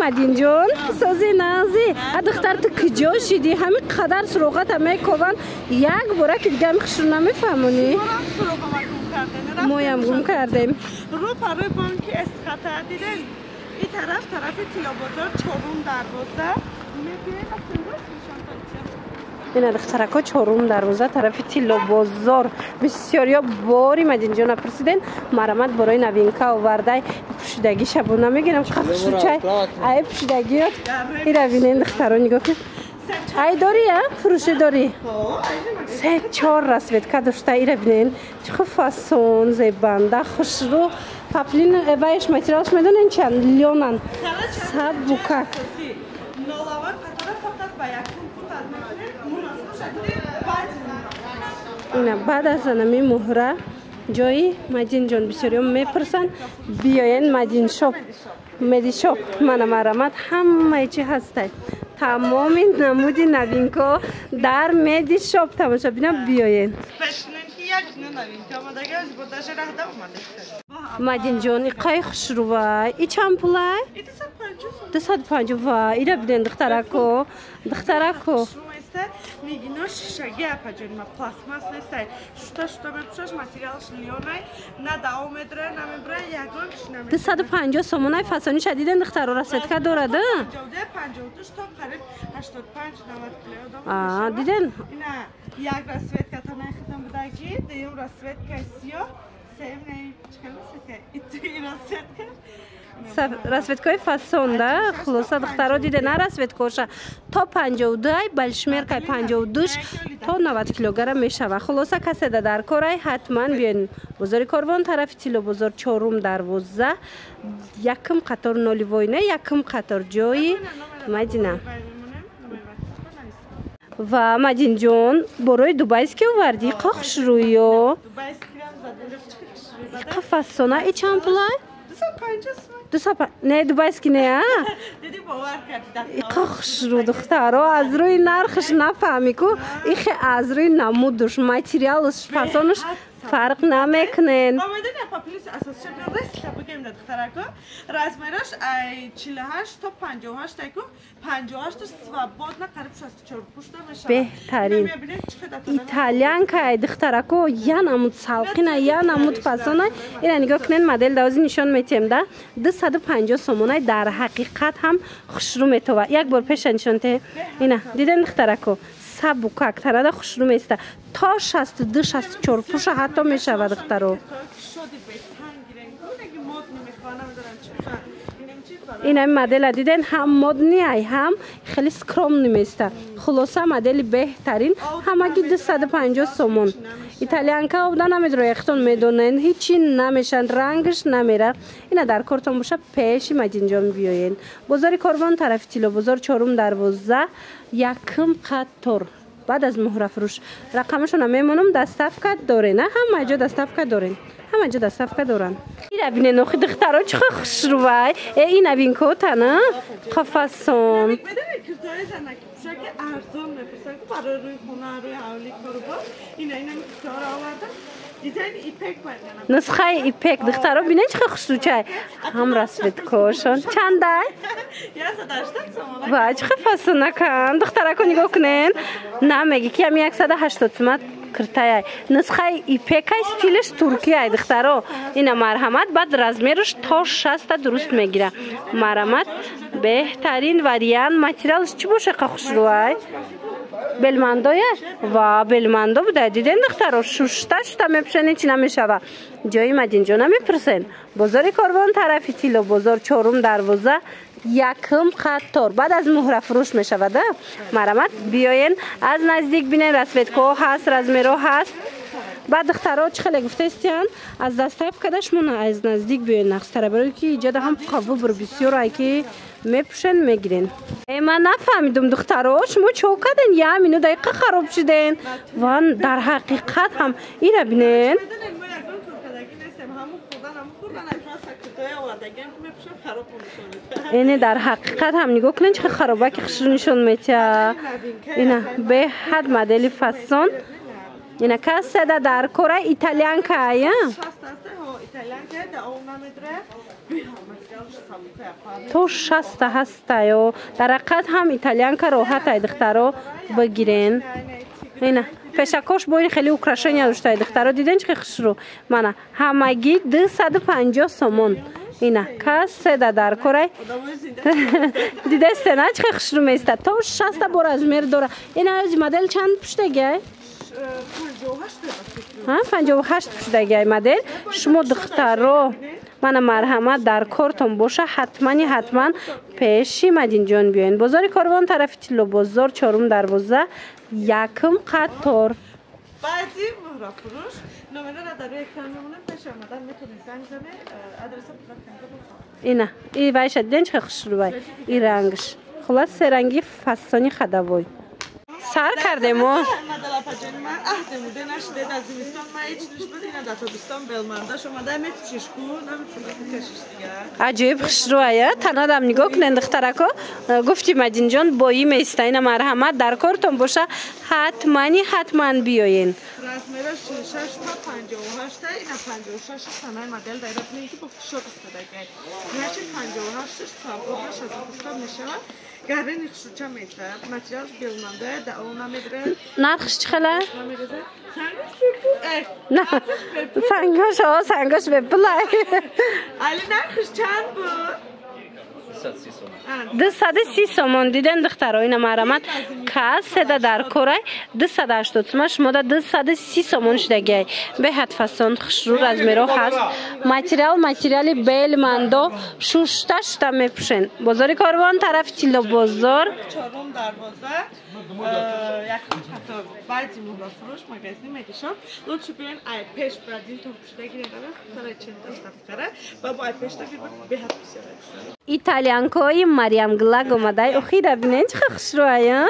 مدین جون سازی نازی دختر تو کجا شدی همین قدر سروقت همه کوان یک باره که دیگه میخشون نمیفهمونی مویم گم کردیم رو پروی بانک اسخطه دیدن این طرف تیلا بازار چهارم دروازه این دخترکا چهارم دروازه طرف تیلا بازار بسیاریا باری مدین جون پرسیدن مرامت برای نوینکا آورده پوشیدگی شبونه میگیرم خفش رو چای ای پوشیدگیات این روینه دخترا نگاه کن ای داری فروشه داری سه چهار رسویدکا داشته ای روینه چه فاسون زیبنده خوش رو پاپلین وایش ماتریالش میدونین چند لیونن سب بوکا اینا بعد از نمی مهره جایی مدین جان بسیاری میپرسن بیاین مدین شاپ مدی شاپ من مرامت همه چی هسته تمام نمود نوینکا در مدی شاپ تماشا بینم بیاین مدین جان قای خوش رو وای ای چند پولای؟ 250 وای ای را بیدین دخترکو میگینا شیشگی اپاجون ما پلاستماس نیسته شتا بپوشش ماتریالش لیونای نه دوامدره نمیبره یکم نمیبره 250 سومونای فسانی شدیدن دختر رو رسید که داره ده 52 تا قریب 85 90 کیلو دیدن اینا یک رسوید که تا نخیدم بودگی دیم رسوید که سیاه سیم نیم چکه این رسوید که رسویدکای فاسون ده خلاصه دخترها دیده نه رسویدکاشه تا 52 بلشمیر که 52 تا 90 کیلوگرم میشه و خلاصه کسی ده در کاره حتما بیاین بازار کاروان طرف تیلو بازار چهارم دروازه یکم قطار نالیوینه یکم قطار جایی مدینه و مدین جون برای دوبایست که وردی قاخش رویو فاسونه ای چند پولای؟ 250 نه دوبایست که نه دیدی باور کردی قاخش رو دخترها از روی نرخش نفهمی که ایخی از روی نمودش ماتریالش فاسونش فرق نمیکنن ما میدونی پاپلیس اساس شد رسل بگیم دخترکو رزمیرش 48 تا 58 تاکو 58 تا سوابود نه قریب 64 پشت میشه بهترین ایتالیان که دخترکو یا نمود سالقینه یا نمود فاسونه اینا نگاه کنین مدل دوازی نشان میتیم ده 250 سومونه در حقیقت هم خوش رو میتوه یک بار پیش نشان ته اینا دیدن دخترکو سبوکا اکتره ده خوش رو میسته تا 62 64 پوش حتی میشود دخترو این هم مدل دیدن هم مدنی هم خیلی سکرام نمیسته خلاصه مدل بهترین همگی 250 سومون ایتالیان که بودن نمیدونه اختون میدونن هیچی نمیشن رنگش نمیره اینا در کارتون باشه پیشی مدین جان بیاین بازار کاروان طرف تیلو بازار چهارم دروازه یکم قطار بعد از مهره فروش رقمشون هم میمونم دستفکت داره نه همه جا دستفکت دارین همه جا دستفکت دارن این روینه نوخی دخترها چه خوش رو بای این روین کوتا نه خفاسون میدونی کتای زنکی پوشک ارزان میپرسن که برای روی خونه روی حولی کارو با اینا کتار آوردن دیزاین ایپک باید نسخه ایپک دخترها بینن چه خوش رو چای هم رسوید کشون چند دای؟ 180 وای چه خفاسون نکن دخترها که نگاه کنین نه میگی که هم 180 سمت کرتای نسخه ایپک استیلش ترکی ای دخترها این مرحمت بعد رزمیرش تا 60 درست میگیره مرحمت بهترین وریان ماتریالش چی باشه خوش روی بلمندویه و بلمندو بوده دیدن دخترها ششتا میپشنی چی نمیشوه جایی مدین جا نمیپرسن بازار کاروان طرفی تیلو بازار چهارم دروازه یکم قطار بعد از مهره فروش میشود مرامت بیاین از نزدیک بینین رسویدکو هست رزمیرو هست بعد دخترها چه خیلی گفته استیان از دستایب کدش مونه از نزدیک بیاین نقصتره برای که ایجاد هم قوو بر بسیار ای که میپوشن میگیرین من نفهمیدم دخترها شما چو کدن یا همینو دقیقه خراب شدین وان در حقیقت هم ایره بینین اینه در حقیقت هم نگاه کنین چه خرابه که خشون نشون میته اینه به حد مدلی فاسون اینا کسی در کره ایتالیان که آیا تو 60 هستایو در حقیقت هم ایتالیانکا راحت ای دخترا بگیرین اینا پیشکش با این خیلی اوکراشنی داشته ای دخترا دیدین چه خسرو منه همگی 250 سومون اینا کس سده در کره دیده استنه چه خسرو میسته تو 60 بار از میر دوره اینا از مدل چند پشتگه 58 پشتگه مدل شما دخترا من مرحمت در کارتون باشه حتما پیشی مدین جان بیاین بازار کاروان طرف تیلو بازار چهارم دروازه یکم قطار بعدی مهره فروش نمره را در روی اکران میمونه پیش آمدن میتونید زنگ زنه ادرس اینا ای وایش دنج خوش رو وای ای رنگش خلاص سه رنگی فستانی خداوی سر کرده ما عجیب خوش رویه تنها دم نگاه کنند دخترکا گفتی مدین جان بایی میسته این مرحمت در کارتون باشه حتما بیاین رزمرش 6 تا 58 اینا 56 سنای مدل دایره میگی با فشار استفاده هرچی 58 صابونش از استفاده میشه گرین خشوچا میشه متریالش بیلمانده داونا میدره نرخش چخله سنگش نه سنگش بپلای علی نرخش چند بود 230 سومون دیدن دخترها این مرحمت کاس سده در کره 280 سومون شما 230 سومون شدگی به حد فسان خشرو رزمیرو هست ماتریال بیل مندو شوشتا میپشن بازار کاروان طرف تیلو بازار چهارم دروازه یکم خطا بعضی مولا فروش مگزینی میگشم لطفا بیاین ای پیش برادین تو پشتگی نداره برای چند تا کاره و با ای پیش تگیر به حد بسیار ایتالیانکوی مریم گلاگ اومده اخیرا بینین چه خوش رویه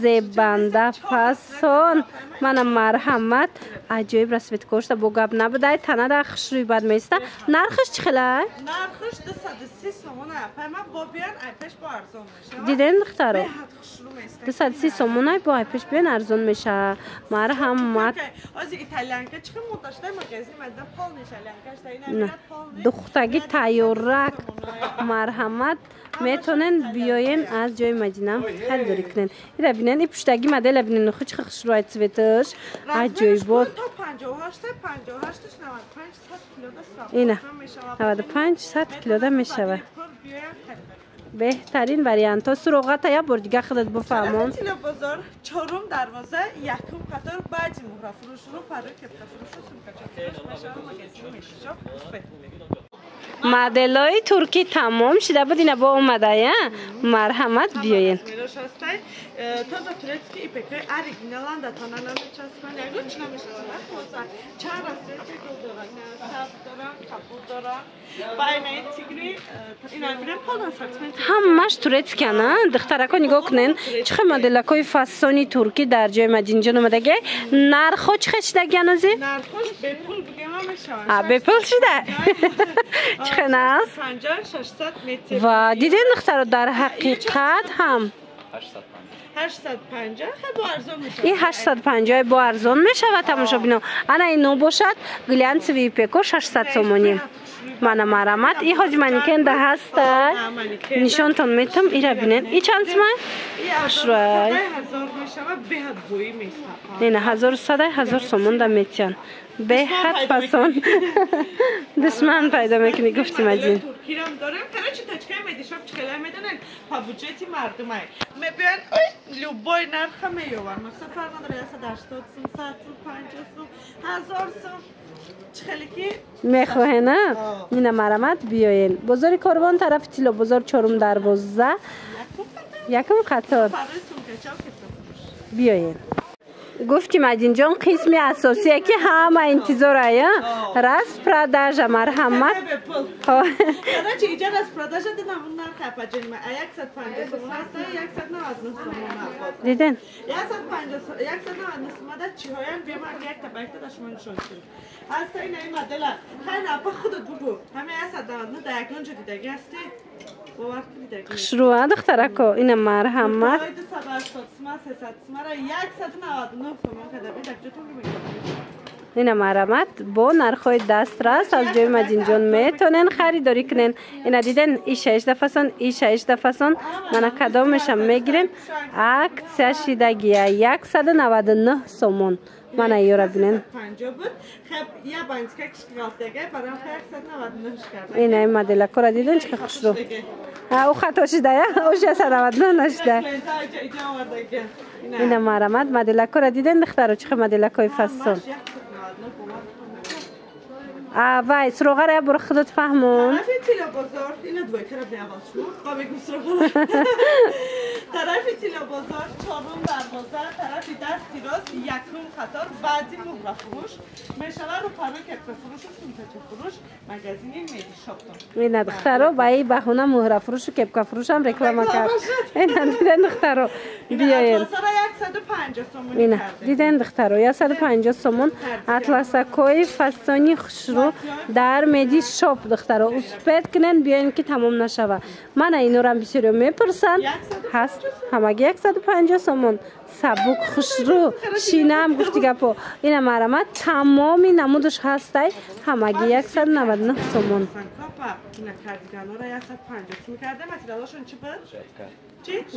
زبنده فسان من مرحمت عجیب رسویت کشته با گب نبوده تنه در خوش روی بد میسته نرخش چخله؟ نرخش 230 سومونه پیما با بیان ای پیش با ارزان میشه دیدین دخترو 230 سومونه با ای پیش بیان ارزان میشه مرحمت از ایتالیانکا چه مداشته مگزی مدن پال ایتالیانکاش نه دختگی تایورک مرحمت میتونن بیاین از جای مدینه خریداری کنن اینا ببینن این پشتگی مدل ببینن خود چه خوش روی سویتش عجیبه اینا 95 100 کیلو ده میشه بهترین وریانت ها سروقت یا بار دیگه خودت بفهمون تیلو بازار چهارم دروازه یکم قطار بعدی مهره فروش رو برای کپتا فروش و سمکچا فروش میشه مگزین میشه مدلای ترکی تمام شده بود اینا با اومده یا مرحمت بیاین تازه تورецki ipekler orijinal da tanınan çalışmalar yapıyorlar. Çağrı sürücüler, saftaran, kaputaran, baynay tigri, inanmıyorum falan satmayın. همش تورецki نه دخترکا نگاه کنین چه مدلکای فسانی ترکی در جای مدینجان اومده نرخو چه شده نازی نرخوش به پول بگم میشه به پول شده چه ناز 50-600 متر و دیدین دخترا در حقیقت هم 850 خیلی ارزان میشه این 850 با ارزان میشه و تماشا بینو انا اینو باشد گلانس وی پیکو 600 سومونی من مرحمت این حاج منیکن ده هست نشانتون میتم ایرا بینن این چند سمه؟ اشرای 1000 میشه و به حد بویی میشه اینه 1000 سومون ده میتین به حد پسان دشمن پیدا میکنی گفتی مجین ترکیرم دارم که چه تچکه میدیشم چخیله میدونن پابوجتی مردمه میبین لوبای نرخ میوان مثلا فرمان ریاست 80 سوم 100 سوم 50 سوم 1000 سوم چخیلی که میخواه نه اینه مرحمت بیاین بازار کاروان طرف تیلو بازار چهارم دروازه یکم قطار بیاین گفتی مدین جان قسمی اساسیه که همه انتظار هیا راست پراداژ مرحمت حالا چه اینجا راست پراداژ دیدم اون نرخ پاجنما 150 سوم هست 199 سوم دیدن 199 سوم ده چی هایم بیام یک تا باید داشتم نشون هست این مدل خیلی اپا خودت بگو همه 199 در یک لونج دیدگی هستی شروع دخترکو این مرحمت باید 180 سوم 300 سوم را 199 سوم کده بید اکجتون رو میگم اینا مرامت با نرخ‌های دسترس از جای مدین جان میتونن خریداری کنن. اینا دیدن ای 6 دفعه من کدامشم میگیرم اکسیا شیدگیه 199 سومون من ایورا بینن. اینا این مدل کورا دیدن چه خوش رو. او خطا شده یا اوش 199 نشده. اینا مرامت مدل کورا دیدن دخترو چه مدل کوی فصل. وای سروغه را برو خودت فهمون. طرف تیلا بازار اینا دوی کرا بیاوال شو. با بگم سروغه. طرف تیلا بازار چهارم دروازه طرف دست راست یکم قطار بعدی مهر فروش میشوه رو پرو کپ فروش و سنت فروش مغازه میدی شاپ. اینا دخترو با این بهونه مهر فروش و کپ فروش هم رکلام کرد. اینا دیدن دخترو بیاین. اینا دیدن دخترو 150 سومون اطلس کوی فستانی خشرو در مدی شاپ دخترو اسپید کنن بیاین که تمام نشوه. من اینو را بسیار میپرسن هست همگی 150 سومون سبک خشرو شینه هم گفتی گپو اینا مرامت تمامی نمودش هسته همگی 199 سومون.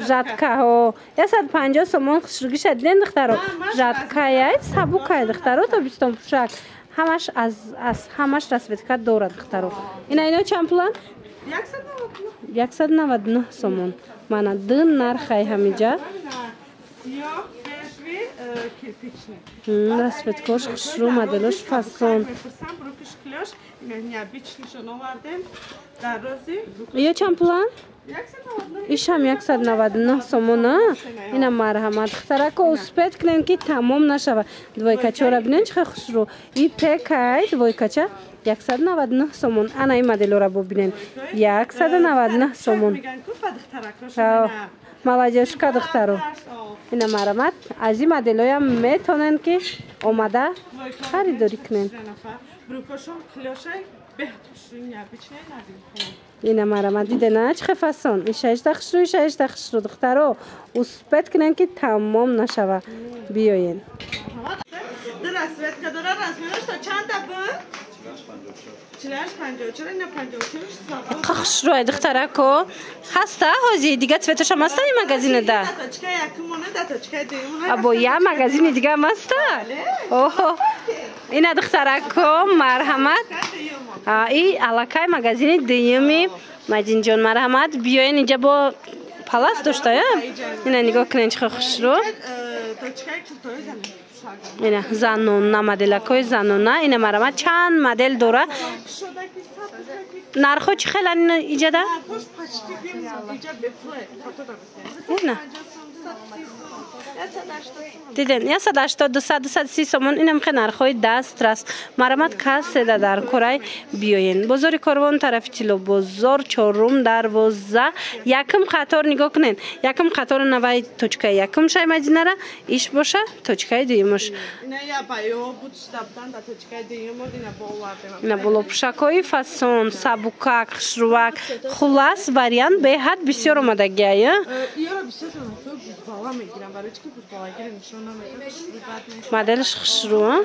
ژاتکا ها 150 سومون خشروگی شدین دخترو ژاتکا سبک دخترو تا 20 پوشک همش از همش رسویتکات دارد دخترو. اینا چند پولن؟ 199 سومون. من دن نرخای همینجا. رسویتکاش خشرو مدلش فصل. یا چند پولن؟ ایش هم 199 سومونه. اینا مرحمت دخترکو اسپید کنن که تمام نشوه. دوی کچه را بینن چه خوش رو. ای پکای دوی کچه 199 سومون. انا این مدل را ببینن 199 سومون. ملاجشکا دخترو. اینا مرحمت از این مدل های هم میتونن که اومده خریداری کنن. اینا مرامت دیده نه چه فصل این 6 دخشرو دخترو اسپید کنن که تمام نشوه بیاین. خشروی دخترکو هسته هازی دیگه سویتش هم هسته این مگزینه ده ابو یا مگزینی دیگه هم هسته این دخترکو مرحمت این علاقه مگزینی دیمی مجین جان مرحمت بیاین اینجا با پلاس داشته اینا نگاه کنین چه خشرو اینا زنونه مدلکای زنونه اینا مرامت چند مدل داره نرخو چه خیلی اینجا ده اینا دیدن 180 230 سومون اینم خیلی نرخای دست راست مرامت کاسه در کره بیاین بازار کاروان طرف تیلو بازار چهارم دروازه یکم قطار نگاه کنین یکم قطار نوای توچکه یکم شای مدینه را ایش باشه توچکه دیمش اینا بالا پوشکای فسون سبوکک خشروک خلاص واریانت به حد بسیار اومدگیه مدلش خشرو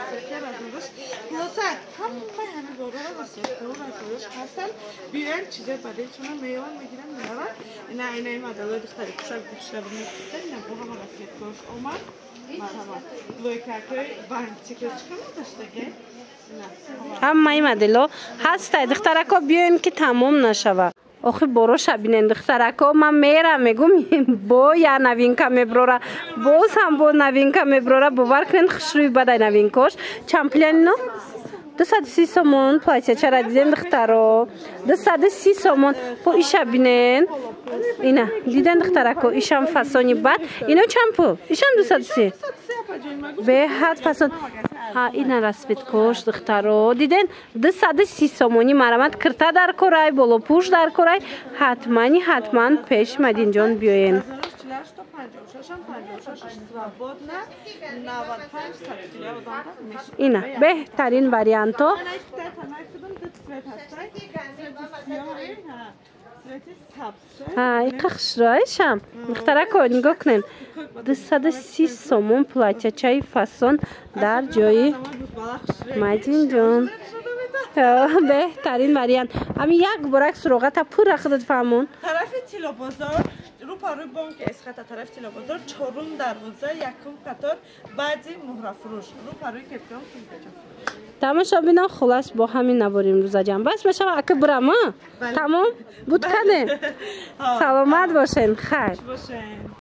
همه این مدلو هسته دخترکا بیاین که تمام نشوه آخه برو شبینن دخترکا من میرم میگم با یا نوینکا میبرورا باز هم با نوینکا میبرورا باور کنین خشروی بده نوینکاش چمپلین نو 230 سومون پلایچه چرا دیدن دخترو 230 سومون با ایشا بینن اینا دیدن دخترکو ایشم فسانی بد اینا چند پول ایشم 230 به حد فسان ها اینا رسپید کش دخترو دیدن 230 سومونی مرامت کرتا در کرای بالا پوش در کرای حتما پیش مدین جان بیاین اینا بهترین واریانتو صورتی سبز این خشرایشم مخترک نگاه کنین 230 سومون پلاچچای فاسون در جای مجین جان بهترین وریانت همین یک برک سروغت پور خودت فهمون طرف تیلا بازار رو پاروی بانک اسخط طرف تیلا بازار چهارم دروازه یکم قطار بعدی مهره فروش رو پاروی کپیان تماشا بینا خلاص با همین نباریم روزا جان بس میشه اکه برام تمام بود کنه سلامت باشین خیر